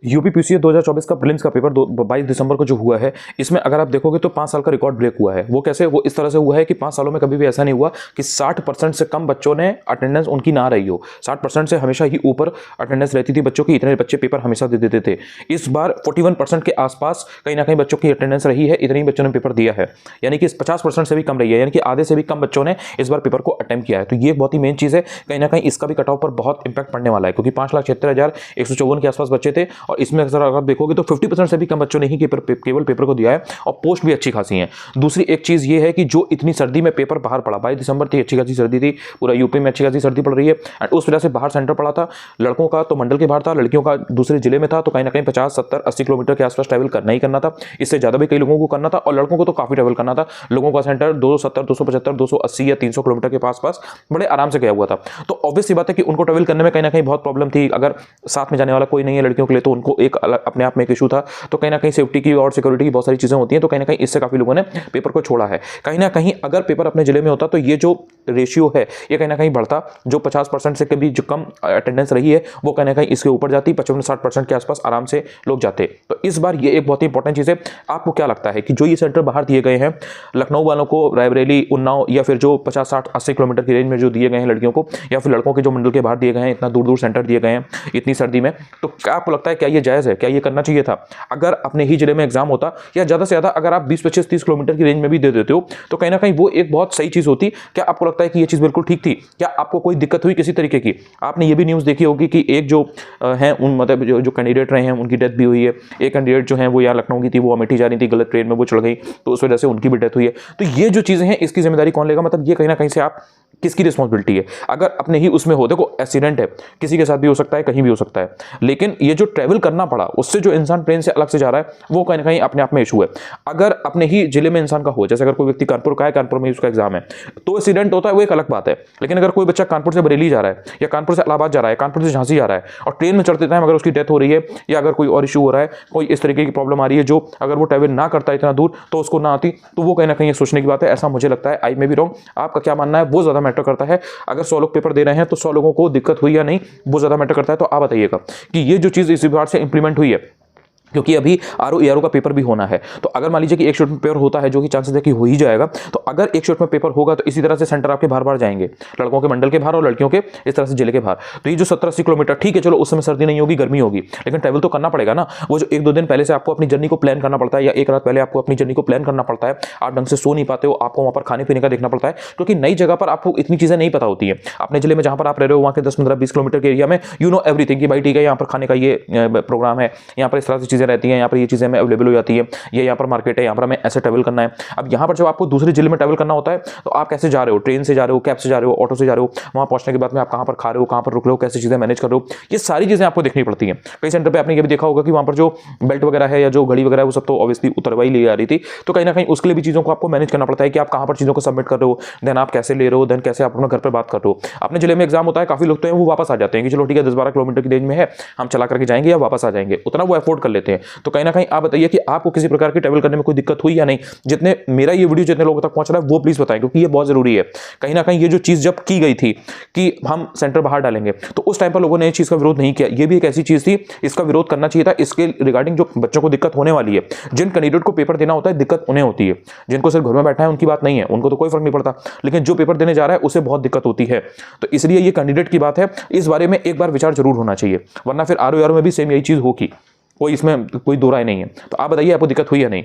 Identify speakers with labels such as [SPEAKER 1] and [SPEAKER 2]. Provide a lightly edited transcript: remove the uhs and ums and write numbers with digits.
[SPEAKER 1] यूपीपीसीए 2024 का प्रीलिम्स का पेपर 22 दिसंबर को जो हुआ है, इसमें अगर आप देखोगे तो 5 साल का रिकॉर्ड ब्रेक हुआ है। वो कैसे? वो इस तरह से हुआ है कि 5 सालों में कभी भी ऐसा नहीं हुआ कि 60% से कम बच्चों ने अटेंडेंस उनकी ना रही हो। 60% से हमेशा ही ऊपर अटेंडेंस रहती थी बच्चों की, इतने बच्चे पेपर हमेशा दे देते थे। इस बार 41% के आसपास कहीं ना कहीं बच्चों की अटेंडेंस रही है, इतने ही बच्चों ने पेपर दिया है, यानी कि 50% से भी कम रही है, यानी कि आधे से भी कम बच्चों ने इस बार पेपर को अटेम्प्ट किया है। तो ये बहुत ही मेन चीज़ है, कहीं ना कहीं इसका भी कट ऑफ पर बहुत इंपैक्ट पड़ने वाला है, क्योंकि 5,76,154 के आसपास बच्चे थे और इसमें अगर देखोगे तो 50% से भी कम बच्चों ने ही केवल पेपर को दिया है और पोस्ट भी अच्छी खासी है। दूसरी एक चीज ये है कि जो इतनी सर्दी में पेपर बाहर पड़ा, 22 दिसंबर थी, अच्छी खासी सर्दी थी, पूरा यूपी में अच्छी खासी सर्दी पड़ रही है एंड उस वजह से बाहर सेंटर पड़ा था। लड़कों का तो मंडल के बाहर था, लड़कियों का दूसरे जिले में था, तो कहीं ना कहीं 50, 70, 80 किलोमीटर के आसपास ट्रैवल करना ही करना था। इससे ज्यादा भी कई लोगों को करना था और लड़कों को तो काफी ट्रैवल करना था। लोगों का सेंटर 270, 275, 280 या 300 किलोमीटर के पास बड़े आराम से गया हुआ था। तो ऑब्वियस सी बात है कि उनको ट्रैवल करने में कहीं ना कहीं बहुत प्रॉब्लम थी। अगर साथ में जाने वाला कोई नहीं है लड़कियों के लिए तो उनको एक अलग अपने आप में एक इशू था। तो कहीं ना कहीं सेफ्टी की और सिक्योरिटी की बहुत सारी चीजें होती हैं, तो कहीं ना कहीं इससे काफी लोगों ने पेपर को छोड़ा है। कहीं ना कहीं अगर पेपर अपने जिले में होता तो ये जो रेशियो है ये कहीं ना कहीं बढ़ता। जो 50% से कभी जो कम अटेंडेंस रही है वो कहीं ना कहीं इसके ऊपर जाती, 55-60% के आसपास आराम से लोग जाते। तो इस बार ये एक बहुत ही इंपॉर्टेंट चीज है। आपको क्या लगता है कि जो ये सेंटर बाहर दिए गए हैं लखनऊ वालों को, रायबरेली, उन्नाव या फिर जो 50, 60, 80 किलोमीटर की रेंज में जो दिए गए हैं लड़कियों को, या फिर लड़कों के जो मंडल के बाहर दिए गए हैं, इतना दूर दूर सेंटर दिए गए हैं इतनी सर्दी में, तो क्या आपको लगता है क्या ये जायज है? क्या ये करना चाहिए था? अगर अपने ही जिले में एग्जाम होता या ज्यादा से ज्यादा अगर आप 20, 25, 30 किलोमीटर की रेंज में भी दे देते हो तो कहीं ना कहीं वो एक बहुत सही चीज होती। क्या आपको लगता है कि ये चीज बिल्कुल ठीक थी? क्या आपको कोई दिक्कत हुई किसी तरीके की? आपने ये भी न्यूज देखी होगी कि एक जो है उन मतलब जो कैंडिडेट रहे हैं उनकी डेथ भी हुई है। एक कैंडिडेट जो है वो यहाँ लखनऊ की थी, वो अमेठी जा रही थी, गलत ट्रेन में वो चढ़ गई तो उस वजह से उनकी भी डेथ हुई है। तो ये जो चीजें हैं इसकी जिम्मेदारी कौन लेगा? मतलब ये कहीं ना कहीं से आप किसकी रिस्पॉन्सिबिलिटी है? अगर अपने ही उसमें हो, देखो एक्सीडेंट है, किसी के साथ भी हो सकता है, कहीं भी हो सकता है, लेकिन ये जो ट्रेवल करना पड़ा उससे जो इंसान ट्रेन से अलग से जा रहा है वो कहीं ना कहीं अपने आप में इशू है। अगर अपने ही जिले में इंसान का हो, जैसे अगर कोई व्यक्ति कानपुर का है, कानपुर में उसका एग्जाम है, तो एक्सीडेंट होता है वो एक अलग बात है। लेकिन अगर कोई बच्चा कानपुर से बरेली जा रहा है या कानपुर से इलाहाबाद जा रहा है, कानपुर से झांसी जा रहा है और ट्रेन में चढ़ते टाइम अगर उसकी डेथ हो रही है या अगर कोई और इशू हो रहा है, कोई इस तरीके की प्रॉब्लम आ रही है जो अगर वो ट्रैवल ना करता इतना दूर तो उसको ना आती, तो वो कहीं ना कहीं सोचने की बात है। ऐसा मुझे लगता है, आई मे बी रॉन्ग, आपका क्या मानना है वो ज्यादा मैटर करता है। अगर 100 लोग पेपर दे रहे हैं तो 100 लोगों को दिक्कत हुई या नहीं वो ज्यादा मैटर करता है। तो आप बताइएगा कि ये जो चीज इस बार से इंप्लीमेंट हुई है, क्योंकि अभी आरओ ईआरओ का पेपर भी होना है, तो अगर मान लीजिए कि एक शिफ्ट में पेपर होता है जो कि चांसेस है कि हो ही जाएगा, तो अगर एक शिफ्ट में पेपर होगा तो इसी तरह से सेंटर आपके बार बार जाएंगे, लड़कों के मंडल के बाहर और लड़कियों के इस तरह से जिले के बाहर। तो ये जो 70-80 किलोमीटर, ठीक है चलो उस समय सर्दी नहीं होगी, गर्मी होगी, लेकिन ट्रैवल तो करना पड़ेगा ना। वो जो 1-2 दिन पहले से आपको अपनी जर्नी को प्लान करना पड़ता है या एक रात पहले आपको अपनी जर्नी को प्लान करना पड़ता है, आप ढंग से सो नहीं पाते हो, आपको वहां पर खाने पीने का देखना पड़ता है, क्योंकि नई जगह पर आपको इतनी चीजें नहीं पता होती है। अपने जिले में जहां पर आप रह रहे हो वहां के 10-15-20 किलोमीटर के एरिया में यू नो एवरीथिंग कि भाई ठीक है यहाँ पर खाने का ये प्रोग्राम है, यहाँ पर इस तरह से चीजें रहती हैं, यहाँ पर ये चीजें में अवेलेबल हो जाती है, ये यहाँ पर मार्केट है, यहाँ पर हमें ऐसे ट्रैवल करना है। अब यहाँ पर जब आपको दूसरे जिले में ट्रैवल करना होता है तो आप कैसे जा रहे हो, ट्रेन से जा रहे हो, कैब से जा रहे हो, ऑटो से जा रहे हो, वहां पहुंचने के बाद में आप कहां पर खा रहे हो, कहां पर रुक रहे हो, कैसे चीजें मैनेज कर रहे हो, ये सारी चीजें आपको देखनी पड़ती हैं। कई सेंटर पे आपने ये भी देखा होगा कि वहां पर जो बेल्ट वगैरह है या जो घड़ी वगैरह है वो सब तो ऑब्वियसली उतरवाई ले आ रही थी, तो कहीं ना कहीं उसके लिए भी चीजों को आपको मैनेज करना पड़ता है कि आप कहां पर चीजों को सबमिट कर रहे हो, देन आप कैसे ले रहे हो, देन कैसे आप अपने घर पर बात कर रहे हो। अपने जिले में एग्जाम होता है, काफी लोग तो हैं वो वापस आ जाते हैं कि चलो ठीक है 10-12 किलोमीटर की रेंज में है, हम चला करके जाएंगे या वापस आ जाएंगे, उतना वो एफोर्ड कर लेते हैं। तो कहीं ना कहीं आप बताइए कि आपको किसी प्रकार की ट्रैवल करने में कोई दिक्कत हुई या नहीं? जितने मेरा ये वीडियो जितने लोगों तक पहुंच रहा है वो प्लीज बताएं, क्योंकि ये बहुत जरूरी है। कहीं ना कहीं ये जो चीज जब की गई थी कि हम सेंटर बाहर डालेंगे तो उस टाइम पर लोगों ने इस चीज का विरोध नहीं किया। ये भी एक ऐसी चीज थी, इसका विरोध करना चाहिए था। इसके रिगार्डिंग जो बच्चों को दिक्कत होने वाली है, जिन कैंडिडेट को पेपर देना होता है दिक्कत उन्हें होती है, जिनको सिर्फ घर में बैठा है उनकी बात नहीं है, उनको तो कोई फर्क नहीं पड़ता, लेकिन जो पेपर देने जा रहा है उसे बहुत दिक्कत होती है। तो इसलिए ये कैंडिडेट की बात है, इस बारे में एक बार विचार जरूर होना चाहिए, वरना फिर आरओ में भी सेम यही चीज होगी, कोई इसमें कोई दो राय नहीं है। तो आप बताइए आपको दिक्कत हुई या नहीं?